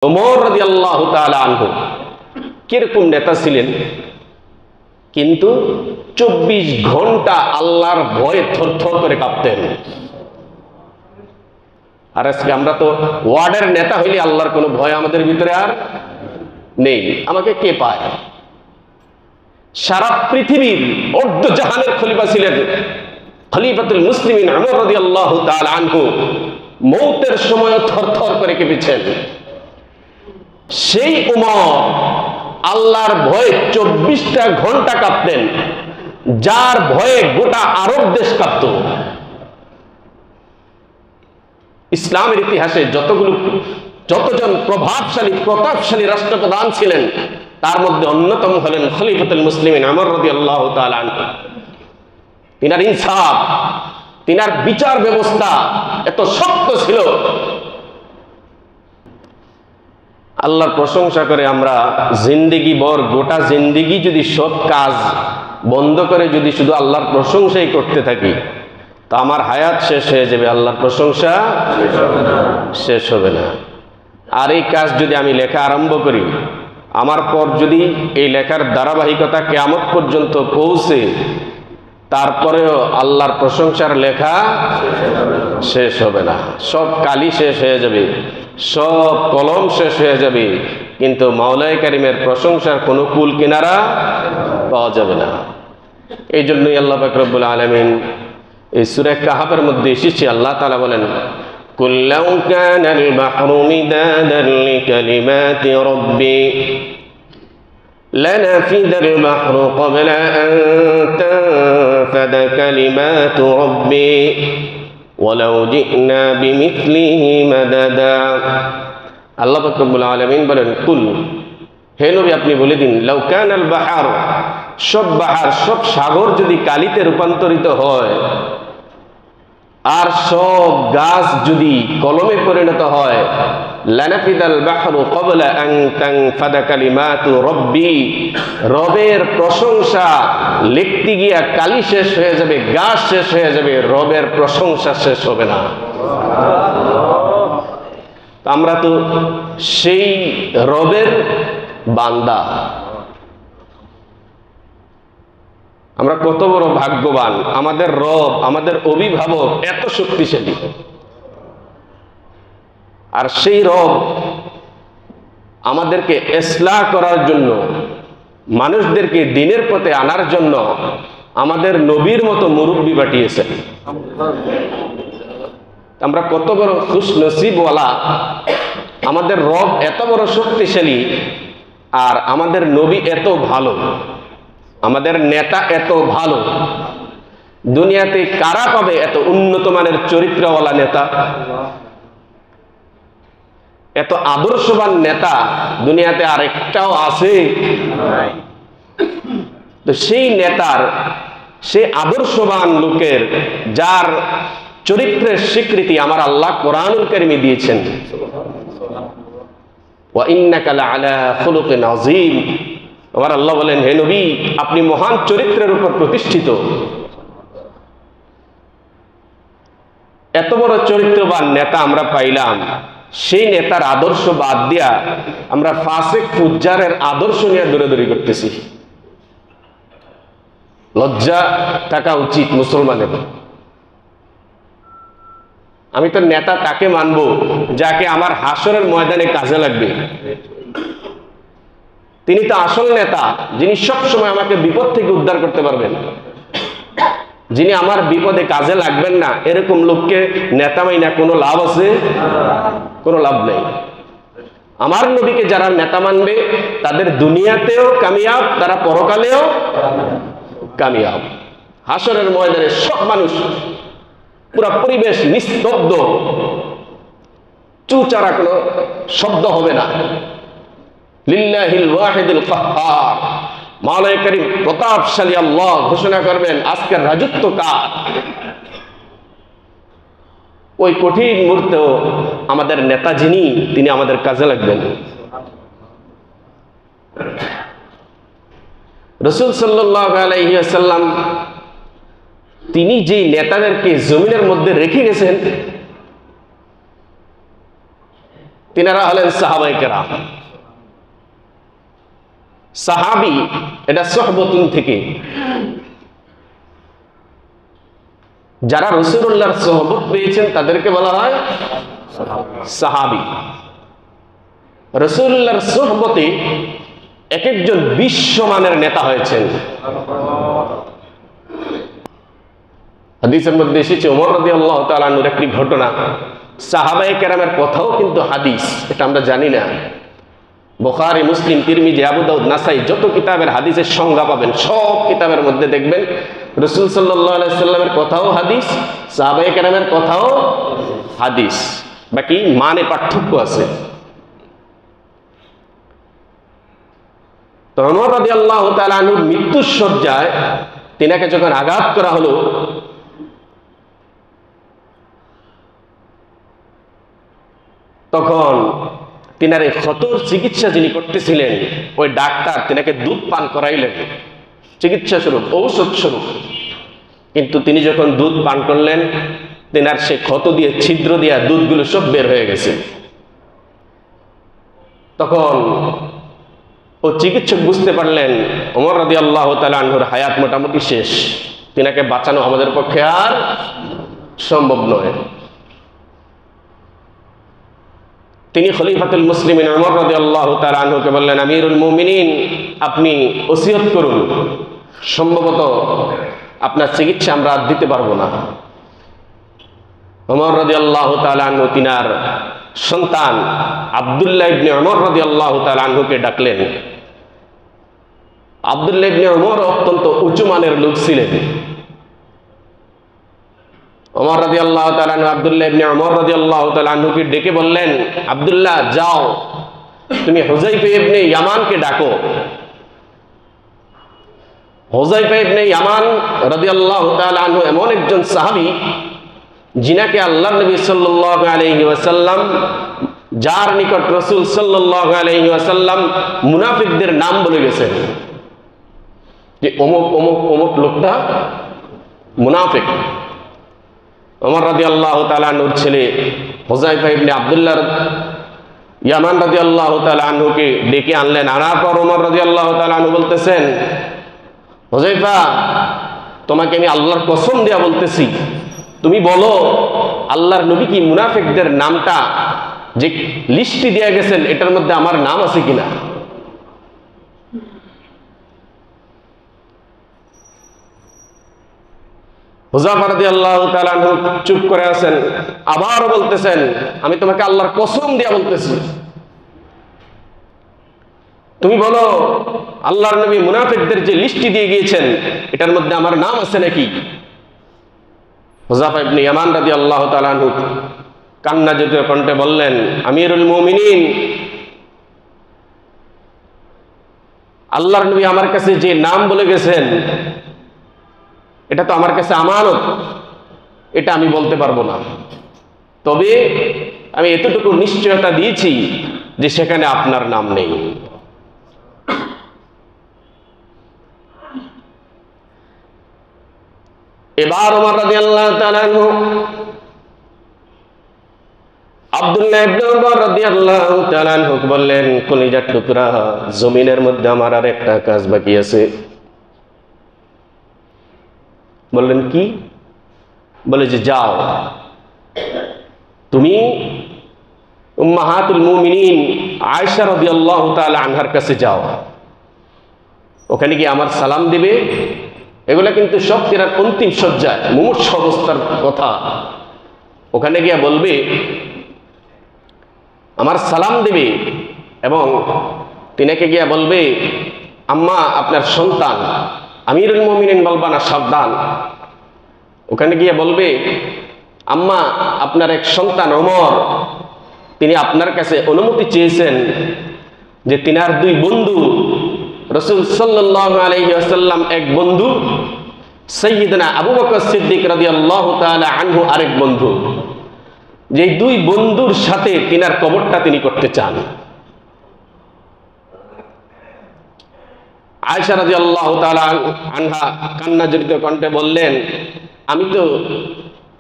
ওমর রাদিয়াল্লাহু তাআলা আনহু কিরকম নেতা ছিলেন, কিন্তু 24 ঘন্টা আল্লাহর ভয়ে থরথর করে কাঁপতেন। আর আজকে আমরা তো ওয়ার্ডের নেতা হইলে আল্লাহর কোনো ভয় আমাদের ভিতরে আর নেই। আমাকে কে পায়? সারা পৃথিবীর অর্ধ জাহানের খলিফা ছিলেন খলিফাতুল মুসলিমিন ওমর রাদিয়াল্লাহু তাআলা আনহু। মৌতের সময় থরথর করে কেঁপেছেন। সেই ওমর আল্লাহর ভয়ে 24টা ঘন্টা কাঁপতেন, যার ভয়ে গোটা আরব দেশ কাঁপত। ইসলামের ইতিহাসে যতজন প্রভাবশালী প্রতাপশালী রাষ্ট্রপ্রধান ছিলেন, তার মধ্যে অন্যতম হলেন খলিফাতুল মুসলিমিন ওমর রাদিয়াল্লাহু তাআলা আনহু। তিনার ইনসাফ, তিনার বিচার ব্যবস্থা এত শক্ত ছিল। আল্লাহর প্রশংসা করে আমরা জিন্দেগি ভর, গোটা জিন্দেগি যদি সব কাজ বন্ধ করে যদি শুধু আল্লাহর প্রশংসাই করতে থাকি, তা আমার হায়াত শেষ হয়ে যাবে, আল্লাহর প্রশংসা শেষ হবে না। আর এই কাজ যদি আমি লেখা আরম্ভ করি, আমার পর যদি এই লেখার ধারাবাহিকতা কিয়ামত পর্যন্ত পৌঁছে, তারপরেও আল্লাহর প্রশংসার লেখা শেষ হবে না। সব কালি শেষ হয়ে যাবে, সব কলম শেষ হয়ে যাবে, কিন্তু মাওলাই কারিমের প্রশংসার কোনো কুল কিনারা পাওয়া যাবে না। এই জন্যই আল্লাহ পাক রব্বুল আলামিন এই সূরা কাহাফের মধ্যে এসেছে, আল্লাহ তাআলা বলেন, কুল লাউ কানাল বাহরু মিদাদান লিকালিমাতি রাব্বি لنفد البحر قبل أن تنفد كلمات ربي ولو جئنا بمثله مددا। আল্লাহ পাক রব্বুল আলামিন বলেন, কুল, হে নবী আপনি বলে দিন, লাউ কানাল বাহর, সব বাহার সব সাগর যদি কালিতে রূপান্তরিত হয়, আর সব গাছ যদি কলমে পরিণত হয়, লানাফিদাল বাহরু ক্বাবলা আন তানফাদা কালিমাতু রাব্বি, রবের প্রশংসা লিখতে গিয়া কালি শেষ হয়ে যাবে, গাছ শেষ হয়ে যাবে, রবের প্রশংসা শেষ হবে না। আমরা তো সেই রবের বান্দা। আমরা কত বড় ভাগ্যবান, আমাদের রব, আমাদের অভিভাবক এত শক্তিশালী। আর সেই রব আমাদেরকে ইসলাহ করার জন্য, মানুষদেরকে দ্বীনের পথে আনার জন্য আমাদের নবীর মতো মুরব্বী পাঠিয়েছেন। আমরা কত বড় খুশনসিবওয়ালা, আমাদের রব এত বড় শক্তিশালী, আর আমাদের নবী এত ভালো, আমাদের নেতা এত ভালো। দুনিয়াতে কারা পাবে এত উন্নত মানের চরিত্রওয়ালা নেতা, এত আদর্শবান নেতা? দুনিয়াতে আর একটাও আছে? তো সেই নেতার, সেই আদর্শবান লোকের, যার চরিত্রের স্বীকৃতি আমার আল্লাহ কোরআনুল কারীমে দিয়েছেন, ওয়া ইন্নাকা লাআলা খুলুকিন আযীম। আমার আল্লাহ বলেন, হে নবী আপনি মহান চরিত্রের উপর প্রতিষ্ঠিত। এত বড় চরিত্রবান নেতা আমরা পাইলাম, সেই নেতার আদর্শ বাদ দিয়া আমরা ফাসিক ফুজ্জারের আদর্শ নিয়ে দৌড়াদৌড়ি করতেছি। লজ্জা থাকা উচিত মুসলমানের। আমি তো নেতা তাকে মানব যাকে আমার হাসরের ময়দানে কাজে লাগবে। তিনি তো আসল নেতা, যিনি সব সময় আমাকে বিপদ থেকে উদ্ধার করতে পারবেন। যিনি আমার বিপদে কাজে লাগবেন না, এরকম লোককে নেতা মাইনা কোনো লাভ আছে? কোনো লাভ নেই। আমার নবীকে যারা নেতা মানবে, তাদের দুনিয়াতেও কামিয়াব, তারা পরকালেও কামিয়াব। হাসরের ময়দানে সব মানুষ, পুরা পরিবেশ নিস্তব্ধ, চুচারা কোনো শব্দ হবে না। লিল্লাহিল ওয়াহিদুল কাহ্হার, মাওলাই কারীম প্রতাপশালী আল্লাহ ঘোষণা করবেন আজকের রাজত্ব কার। ওই কঠিন মুহূর্তেও আমাদের নেতা যিনি, তিনি আমাদের কাজে লাগবেন। রাসূল সাল্লাল্লাহু আলাইহি ওয়াসাল্লাম তিনি যেই নেতাদেরকে জমিনের মধ্যে রেখে গেছেন, তিনারা হলেন সাহাবায়ে কেরাম। সাহাবী এটা সোহবতুন থেকে, যারা রাসূলুল্লাহর সোহবত পেয়েছেন তাদেরকে বলা হয় সাহাবী। রাসূলুল্লাহর সোহবতে এক একজন বিশ্বমানের নেতা হয়েছেন। হাদিসের মধ্যে এসেছে ওমর রাদিয়াল্লাহু তাআলা আনহুর একটি ঘটনা। সাহাবায়ে কেরামের কথাও কিন্তু হাদিস, এটা আমরা জানি না। বুখারী, মুসলিম, তিরমিজি, আবু দাউদ, নাসাই যত কিতাবের হাদিসের সংজ্ঞা পাবেন সব কিতাবের মধ্যে দেখবেন রাসূল সাল্লাল্লাহু আলাইহি সাল্লামের কথাও হাদিস, সাহাবায়ে কেরামের কথাও হাদিস, বাকি মানে পার্থক্য আছে। তো ওমর রাদিয়াল্লাহু তাআলা আনহুর মৃত্যুর শয্যায় তিনাকে যখন আঘাত করা হলো, তখন তিনার এই ক্ষতর চিকিৎসা যিনি করতেছিলেন ওই ডাক্তার তিনাকে দুধ পান করাইলেন চিকিৎসা স্বরূপ, ঔষধ স্বরূপ। কিন্তু তিনি যখন দুধ পান করলেন, তিনার সে ক্ষত দিয়ে ছিদ্র দিয়া দুধগুলো সব বের হয়ে গেছে। তখন ও চিকিৎসক বুঝতে পারলেন ওমর রাদিয়াল্লাহু তাআলা আনহুর হায়াত মোটামুটি শেষ, তিনাকে বাঁচানো আমাদের পক্ষে আর সম্ভব নয়। তিনি খলিফাতুল মুসলিমিন ওমর রাদিয়াল্লাহু তাআলা আনহুকে বললেন, আমিরুল মুমিনিন, আপনি ওসিয়ত করুন, সম্ভবত আপনার চিকিৎসা আমরা আর দিতে পারবো না। ওমর রাদিয়াল্লাহু তাআলা আনহু তিনার সন্তান আব্দুল্লাহ ইবনে ওমর রাদিয়াল্লাহু তাআলা আনহুকে ডাকলেন। আব্দুল্লাহ ইবনে ওমর অত্যন্ত উঁচু মানের লোক ছিলেন। ওমর রাদিয়াল্লাহু তাআলা আনহু আব্দুল্লাহ ইবনে ওমর রাদিয়াল্লাহু তাআলা আনহুকে ডেকে বললেন, আব্দুল্লাহ, যাও তুমি হুযায়ফা ইবনে ইয়ামানকে ডাকো। হুযায়ফা ইবনে ইয়ামান রাদিয়াল্লাহু তাআলা আনহু এমন একজন সাহাবী যিনাকে আল্লাহর নবী সাল্লাল্লাহু আলাইহি ওয়াসাল্লাম, যার নিকট রাসূল সাল্লাল্লাহু আলাইহি ওয়াসাল্লাম মুনাফিকদের নাম বলে গেছেন যে অমুক অমুক অমুক লোকটা মুনাফিক। ওমর রাদিয়াল্লাহু তাআলা আনহুর ছেলে হুযায়ফা ইবনে আব্দুল্লাহ ইয়ামান রাদিয়াল্লাহু তাআলা আনহুকে ডেকে আনলেন। আনার পর ওমর রাদিয়াল্লাহু তাআলা আনহু বলতেছেন, হুযায়ফা, তোমাকে আমি আল্লাহর কসম দেয়া বলতেছি, তুমি বলো আল্লাহর নবী কি মুনাফিকদের নামটা যে লিস্টে দেয়া গেছেন এটার মধ্যে আমার নাম আছে কিনা? হুযায়ফা রাদিয়াল্লাহু তাআলা আনহু চুপ করে আছেন। আবার বলতেছেন, আমি তোমাকে আল্লাহর কসম দিয়ে বলতেছি, তুমি বলো আল্লাহর নবী মুনাফিকদের যে লিস্টে দিয়ে গিয়েছেন এটার মধ্যে আমার নাম আছে নাকি? হুযায়ফা ইবনে ইয়ামান রাদিয়াল্লাহু তাআলা আনহু কান্নাজড়িত কণ্ঠে বললেন, আমিরুল মুমিনিন, আল্লাহর নবী আমার কাছে যে নাম বলে গেছেন এটা তো আমার কাছে আমানত, এটা আমি বলতে পারবো না। তবে আমি এতটুকু নিশ্চয়তা দিয়েছি যে সেখানে আপনার নাম নেই। এবার ওমর রাদিয়াল্লাহু তাআলা আনহু আব্দুল্লাহ ইবনে ওমর রাদিয়াল্লাহু তাআলা আনহু বললেন, কলিজার টুকরা, জমিনের মধ্যে আমার আর একটা কাজ বাকি আছে। বললেন কি? বলে যে যাও তুমি উম্মাহাতুল মুমিনিন আয়েশা রাদিয়াল্লাহু তাআলা আনহার কাছে যাও, ওখানে গিয়ে আমার সালাম দিবে। এগুলা কিন্তু সব তিনার অন্তিম শয্যায় মুমূর্ষ অবস্থার কথা। ওখানে গিয়ে বলবে, আমার সালাম দিবে এবং তিনাকে গিয়ে বলবে, আম্মা আপনার সন্তান, আমিরুল মুমিনিন বলবা না, সাবধান। ওখানে গিয়ে বলবে, আম্মা আপনার এক সন্তান ওমর, তিনি আপনার কাছে অনুমতি চেয়েছেন যে তিনার দুই বন্ধু, রাসূল সাল্লাল্লাহু আলাইহি ওয়াসাল্লাম এক বন্ধু, সাইয়্যিদনা আবু বকর সিদ্দিক রাদিয়াল্লাহু তাআলা আনহু আরেক বন্ধু, যে দুই বন্ধুর সাথে তিনার কবরটা তিনি করতে চান। আয়েশা রাদিয়াল্লাহু তাআলা আনহা কান্নাজড়িত কণ্ঠে বললেন, আমি তো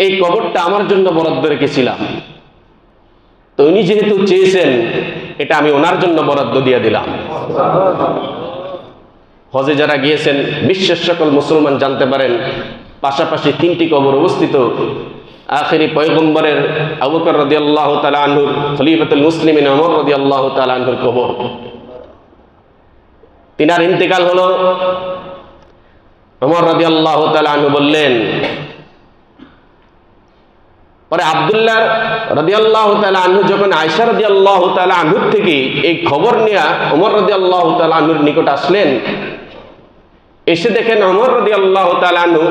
এই কবরটা আমার জন্য বরাদ্দ রেখেছিলাম, তো উনি যেহেতু চেয়েছেন, এটা আমি ওনার জন্য বরাদ্দ দিয়ে দিলাম। হজে যারা গিয়েছেন বিশ্বের সকল মুসলমান জানতে পারেন পাশাপাশি 3টি কবর অবস্থিত। আখেরি পয়গম্বরের আবু বকর রাদিয়াল্লাহু তাআলা আনহুর, খলিফাতুল মুসলিমিন ওমর রাদিয়াল্লাহু তাআলা আনহুর কবর। তিনার ইন্তেকাল হলো। ওমর রাদিয়াল্লাহু তাআলা আনহু বললেন, পরে আব্দুল্লাহ রাদিয়াল্লাহু তাআলা আনহু যখন আয়েশা রাদিয়াল্লাহু তাআলা আনহুর থেকে এই খবর নিয়ে ওমর রাদিয়াল্লাহু তাআলা আনহুর নিকট আসলেন, এসে দেখেন ওমর রাদিয়াল্লাহু তাআলা আনহু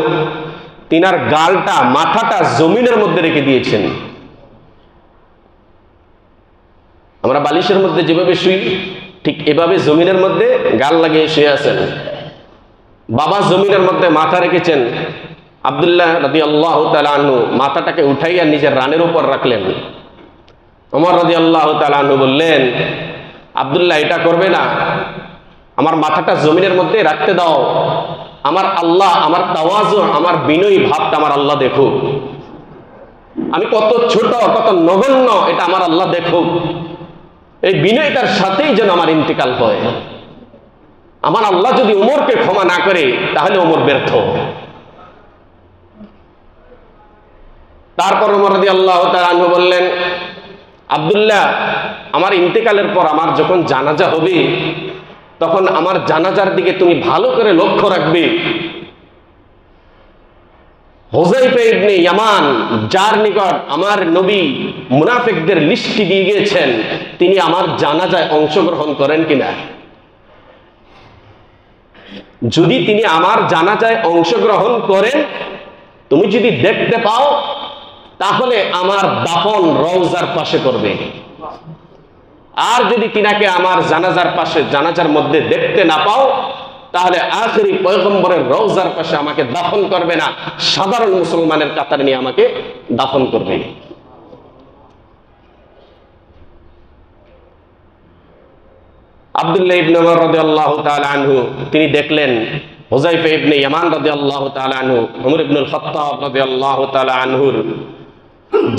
তিনার গালটা, মাথাটা জমিনের মধ্যে রেখে দিয়েছেন। আমরা বালিশের মধ্যে যেভাবে শুই, ঠিক এভাবে জমিনের মধ্যে গাল লাগিয়ে শুয়ে আছেন। বাবা জমিনের মধ্যে মাথা রেখেছেন। আব্দুল্লাহ রাদিয়াল্লাহু তাআলা আনহু মাথাটাকে উঠাইয়া নিজের রানের উপর রাখলেন। ওমর রাদিয়াল্লাহু তাআলা আনহু বললেন, আব্দুল্লাহ, এটা করবে না, আমার মাথাটা জমিনের মধ্যে রাখতে দাও। আমার আল্লাহ, আমার তাওয়াজু, আমার বিনয়ী ভাবটা আমার আল্লাহ দেখুক। আমি কত ছোট, কত নগণ্য, এটা আমার আল্লাহ দেখুক। এই বিনয়টার সাথেই যেন আমার ইন্তেকাল হয়। আমার আল্লাহ যদি ওমরকে ক্ষমা না করে, তাহলে ওমর ব্যর্থ। তারপর ওমর রাদিয়াল্লাহু তাআলা আনহু বললেন, আব্দুল্লাহ, আমার ইন্তেকালের পর আমার যখন জানাজা হবে, তখন আমার জানাজার দিকে তুমি ভালো করে লক্ষ্য রাখবে। হুযায়ফা ইবনে ইয়ামান, যার নিকট আমার নবী মুনাফিকদের লিস্টি দিয়ে গিয়েছেন, তিনি আমার জানাজায় অংশগ্রহণ করেন কিনা। যদি তিনি আমার জানাজায় অংশগ্রহণ করেন, তুমি যদি দেখতে পাও, তাহলে আমার দাফন রওজার পাশে করবে। আর যদি তিনাকে আমার জানাজার পাশে, জানাজার মধ্যে দেখতে না পাও, তাহলে আখেরি পয়গম্বরের রওজার পাশে আমাকে দাফন করবে না, সাধারণ মুসলমানের কাতারে নিয়ে আমাকে দাফন করবে। আব্দুল্লাহ ইবনে ওমর রাদিয়াল্লাহু তাআলা আনহু তিনি দেখলেন হুযায়ফা ইবনে ইয়ামান রাদিয়াল্লাহু তাআলা আনহু ওমর ইবনুল খাত্তাব রাদিয়াল্লাহু তাআলা আনহুর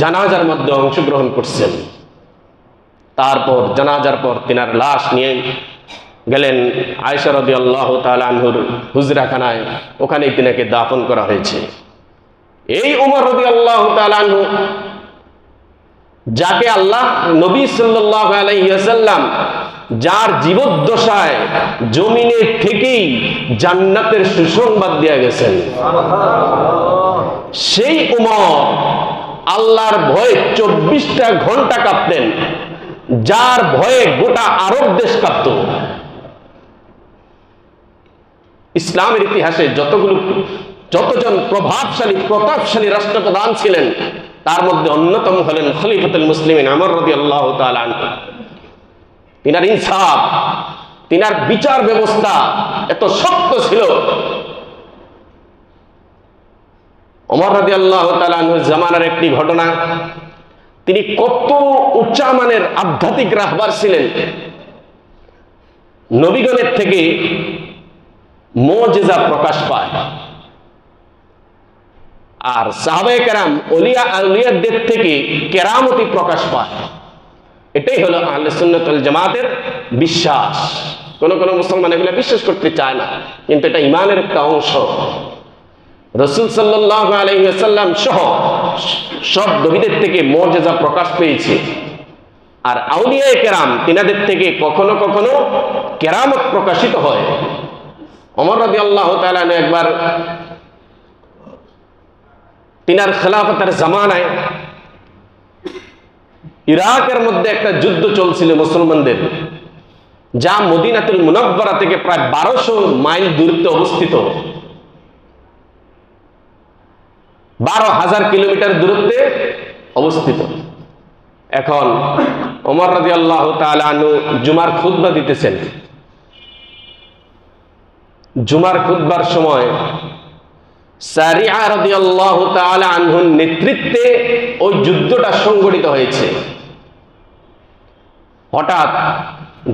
জানাজার মধ্যে অংশগ্রহণ করছেন। তারপর জানাজার পর তিনার লাশ নিয়ে গেলেন আয়েশা রাদিয়াল্লাহু তাআলা আনহুর হুজরাখানায়, ওখানেই তিনাকে দাফন করা হয়েছে। এই ওমর রাদিয়াল্লাহু তাআলা আনহু, যাকে আল্লাহ নবী সাল্লাল্লাহু আলাইহি ওয়াসাল্লাম যার জীবদ্দশায় জমিনে থেকেই জান্নাতের সুসংবাদ দিয়ে গেছেন, সেই ওমর আল্লাহর ভয়ে 24টা ঘন্টা কাঁপতেন, যার ভয়ে গোটা আরব দেশ কাঁপত। ইসলামের ইতিহাসে যতজন প্রভাবশালী প্রতাপশালী রাষ্ট্রপ্রধান ছিলেন, তার মধ্যে অন্যতম হলেন খলিফাতুল মুসলিমিন ওমর রাদিয়াল্লাহু তাআলা আনহু। তিনার ইনসাফ, তিনার বিচার ব্যবস্থা এত শক্ত ছিল। ওমর রাদিয়াল্লাহু তাআলা আনহুর জামানার একটি ঘটনা, তিনি কত উচ্চ মানের আধ্যাত্মিক রাহবার ছিলেন। নবীগণের থেকে মুজিজা প্রকাশ পায়, আর সাহাবায়ে কেরাম আউলিয়াদের থেকে কেরামতি প্রকাশ পায়। এটাই হলো আহলে সুন্নাত ওয়াল জামাতের বিশ্বাস। কোন কোন মুসলমান এগুলো বিশ্বাস করতে চায় না, কিন্তু এটা ঈমানের একটা অংশ। রাসূল সাল্লাল্লাহু আলাইহি ওয়াসাল্লাম সহ সব নবীদের থেকে মুজিজা প্রকাশ পেয়েছে, আর আউলিয়ায়ে কেরাম তিনাদের থেকে কখনো কখনো কেরামত প্রকাশিত হয়। ওমর রাদিয়াল্লাহু তাআলা একবার তিনার খেলাফতের জামানায় ইরাকের মধ্যে একটা যুদ্ধ চলছিল মুসলমানদের, যা মদিনাতুল মুনাওয়ারা থেকে প্রায় 1200 মাইল দূরত্বে অবস্থিত, 12,000 কিলোমিটার দূরত্বে অবস্থিত। এখন ওমর রাদিয়াল্লাহু তাআলা আনহু জুমার খুতবা দিতেছেন। জুমার খুতবার সময় সারিয়া রাদিয়াল্লাহু তাআলা আনহুর নেতৃত্বে ওই যুদ্ধটা সংগঠিত হয়েছে। হঠাৎ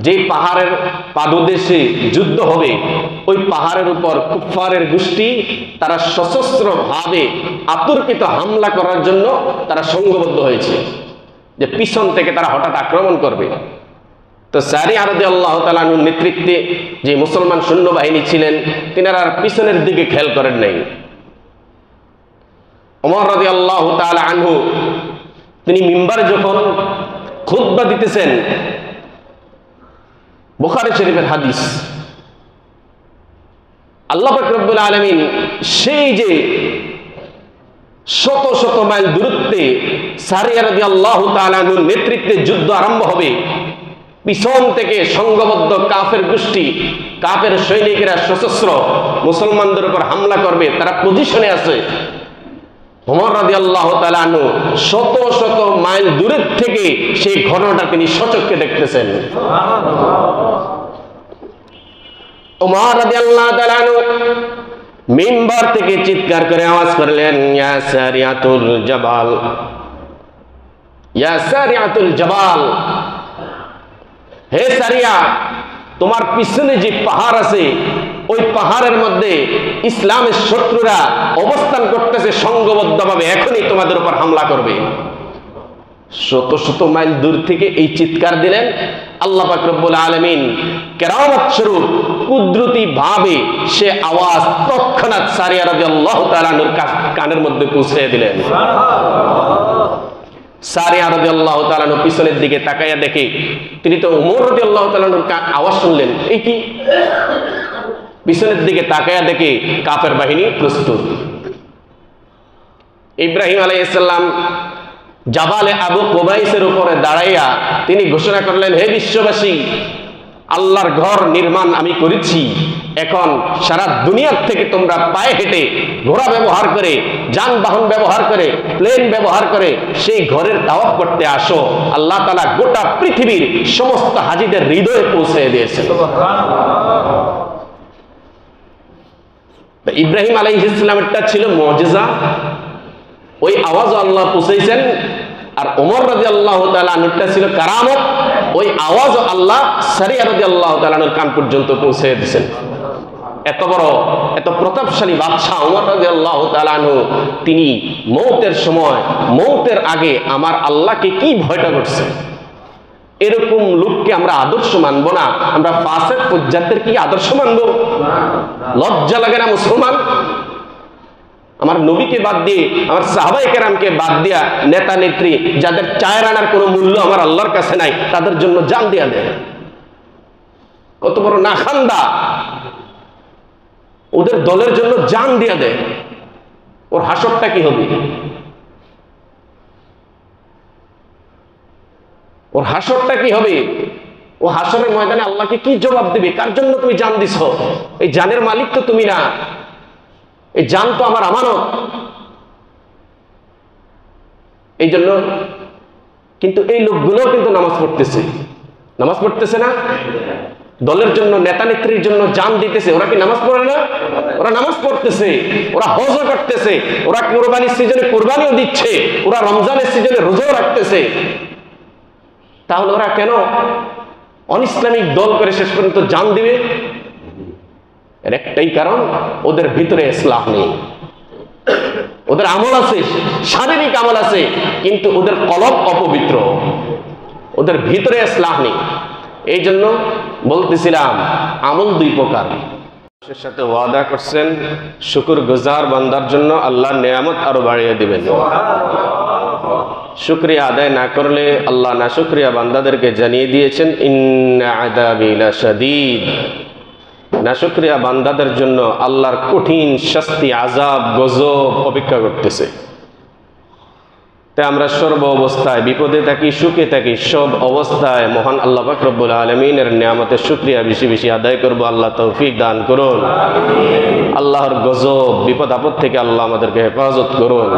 যে পাহাড়ের পাদদেশে যুদ্ধ হবে, ওই পাহাড়ের উপর কুফফারের গোষ্ঠী তারা সশস্ত্র ভাবে আতর্কিত হামলা করার জন্য তারা সংঘবদ্ধ হয়েছে। যে পিছন থেকে তারা হঠাৎ আক্রমণ করবে। তো সারিয়া রাদিয়াল্লাহু তাআলা আনহুর নেতৃত্বে যে মুসলমান সৈন্যবাহিনী ছিলেন তিনারা আর পিছনের দিকে খেয়াল করেন নাই। ওমর রাদিয়াল্লাহু তাআলা আনহু তিনি মিম্বারে যখন খুতবা দিতেছেন, বুখারী শরীফের হাদিস, আল্লাহ পাক রব্বুল আলামিন সেই যে শত শত মাইল দূরত্বে সারিয়া রাদিয়াল্লাহু তাআলা আনহুর নেতৃত্বে যুদ্ধ আরম্ভ হবে, পিছন থেকে সংঘবদ্ধ কাফের গোষ্ঠী, কাফের সৈনিকেরা সশস্ত্র মুসলমানদের উপর হামলা করবে, তারা পজিশনে আছে। ওমর রাদিয়াল্লাহু তাআলা আনহু শত শত মাইল দূরের থেকে সেই ঘটনাটা তিনি সচক্ষে দেখতেছেন। ওমর রাদিয়াল্লাহু তাআলা আনহু মিম্বার থেকে চিৎকার করে আওয়াজ করলেন, ইয়া সারিয়াতুল জাবাল, ইয়া সারিয়াতুল জাবাল, হে সারিয়া, তোমার পিছনে যে পাহাড় আছে ওই পাহাড়ের মধ্যে ইসলামের শত্রুরা অবস্থান করতেছে সংঘবদ্ধভাবে, এখনই তোমাদের উপর হামলা করবে। শত শত মাইল দূর থেকে এই চিৎকার দিলেন। আল্লাহ পাক রব্বুল আলামিন কেরামত স্বরূপ কুদরতি ভাবে সে আওয়াজ তৎক্ষণাৎ সারিয়া রাদিয়াল্লাহু তাআলা আনহুর কানের মধ্যে পৌঁছে দিলেন। সারিয়া রাদিয়াল্লাহু তাআলা আনহু পিছনের দিকে তাকাইয়া দেখে, তিনি তো ওমর রাদিয়াল্লাহু তাআলা আনহুর আওয়াজ শুনলেন, এই কি? পিছনের দিকে তাকাইয়া দেখে কাফের বাহিনী প্রস্তুত। ইব্রাহিম আলাইহিস সালাম জাবালে আবু কুবাইসের উপরে দাঁড়াইয়া তিনি ঘোষণা করলেন, হে বিশ্ববাসী, আল্লাহর ঘর নির্মাণ আমি করেছি, এখন সারা দুনিয়ার থেকে তোমরা পায়ে হেঁটে, ঘোড়া ব্যবহার করে, যানবাহন ব্যবহার করে, প্লেন ব্যবহার করে সেই ঘরের তাওয়াফ করতে আসো। আল্লাহ তাআলা গোটা পৃথিবীর সমস্ত হাজীদের হৃদয়ে পৌঁছে দিয়েছেন। ইব্রাহিম আলাইহিস সালামেরটা ছিল মুজিজা, ওই আওয়াজ আল্লাহ পৌঁছেছেন। আর ওমর রাদিয়াল্লাহু তাআলা আনহুরটা ছিল কারামত, ওই আওয়াজ আল্লাহ সারিয়া রাদিয়াল্লাহু তাআলা আনহুর কান পর্যন্ত পৌঁছে দিয়েছেন। এত বড়, এত প্রতাপশালী বাদশাহ ওমর রাদিয়াল্লাহু তাআলা আনহু, তিনি মৌতের সময়, মৌতের আগে আমার আল্লাহকে কি ভয়টা করছে। এরকম লোককে আমরা আদর্শ মানবো না? আমরা ফাসিক ফুজ্জারদের কি আদর্শ মানবো? লজ্জা লাগে না মুসলমান? আমার নবীকে বাদ দিয়ে, আমার সাহাবায়ে কেরামকে বাদ দিয়া নেতা নেত্রী যাদের চায়ের আনার কোনো মূল্য আমার আল্লাহর কাছে নাই, তাদের জন্য জান দিয়া দেয়। কত বড় নাখান্দা, ওদের দলের জন্য জান দিয়া দেয়। ওর হাসরটা কি হবে? ওর হাসরটা কি হবে? ও হাসরের ময়দানে আল্লাহকে কি জবাব দিবে? কার জন্য তুমি জান দিছ? এই জানের মালিক তো তুমি না, এই জান তো আমার আমানত। এই জন্য কিন্তু এই লোকগুলো কিন্তু নামাজ পড়তেছে, নামাজ পড়তেছে না? দলের জন্য, নেতা নেত্রীর জন্য জান দিতেছে। ওরা কি নামাজ পড়ে না? ওরা নামাজ পড়তেছে, ওরা হজও করতেছে, ওরা কোরবানির সিজনে কোরবানিও দিচ্ছে, ওরা রমজানের সিজনে রোজাও রাখতেছে। তাহলে ওরা কেন অনিসলামিক দল করে শেষ পর্যন্ত জান দিবে? এর একটাই কারণ, ওদের ভিতরে ইসলাম নেই। ওদের আমল আছে, শারীরিক আমল আছে, কিন্তু ওদের কলব অপবিত্র, ওদের ভিতরে ইসলাম নেই। এই জন্য বলতেছিলাম, আমল দুই প্রকার। এর সাথে ওয়াদা করছেন শুকর গুজার বান্দার জন্য আল্লাহ নেয়ামত আরো বাড়িয়ে দিবেন। শুকরিয়া আদায় না করলে আল্লাহ না শুকরিয়া বান্দাদেরকে জানিয়ে দিয়েছেন, ইন্না আযাবি লাশাদীদ। না শুকরিয়া বান্দাদের জন্য আল্লাহর কঠিন শাস্তি, আযাব, গজব অপেক্ষা করতেছে। তাই আমরা সর্ব অবস্থায় বিপদে থাকি, সুখে থাকি, সব অবস্থায় মহান আল্লাহ পাক রব্বুল আলামিনের নিয়ামতের শুকরিয়া বেশি বেশি আদায় করব। আল্লাহ তৌফিক দান করুন। আল্লাহর গজব, বিপদ আপদ থেকে আল্লাহ আমাদেরকে হেফাজত করুন।